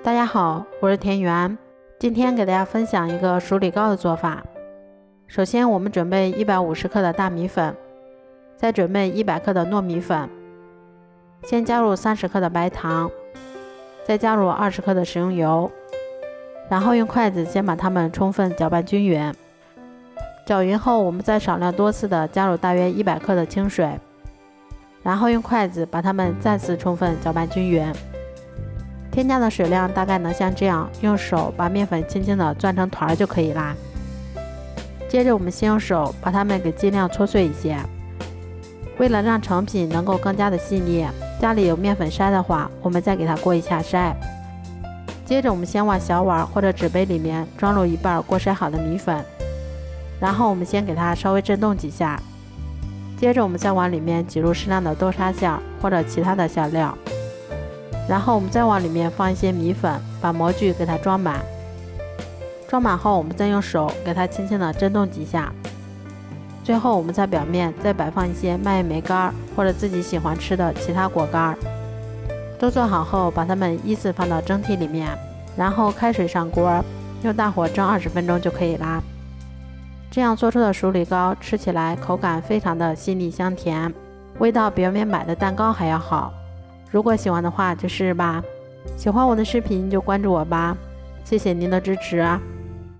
大家好，我是田园，今天给大家分享一个熟李糕的做法。首先我们准备150克的大米粉，再准备100克的糯米粉，先加入30克的白糖，再加入20克的食用油，然后用筷子先把它们充分搅拌均匀。搅匀后，我们再少量多次的加入大约100克的清水，然后用筷子把它们再次充分搅拌均匀。添加的水量大概能像这样，用手把面粉轻轻的攥成团就可以啦。接着我们先用手把它们给尽量搓碎一些。为了让成品能够更加的细腻，家里有面粉筛的话，我们再给它过一下筛。接着我们先往小碗或者纸杯里面装入一半过筛好的米粉，然后我们先给它稍微震动几下。接着我们再往里面挤入适量的豆沙馅或者其他的馅料，然后我们再往里面放一些米粉，把模具给它装满。装满后，我们再用手给它轻轻的震动几下。最后我们在表面再摆放一些蔓越莓干或者自己喜欢吃的其他果干。都做好后，把它们依次放到蒸屉里面，然后开水上锅，用大火蒸20分钟就可以啦。这样做出的熟李糕吃起来口感非常的细腻香甜，味道比外面买的蛋糕还要好。如果喜欢的话就试试吧，喜欢我的视频就关注我吧，谢谢您的支持。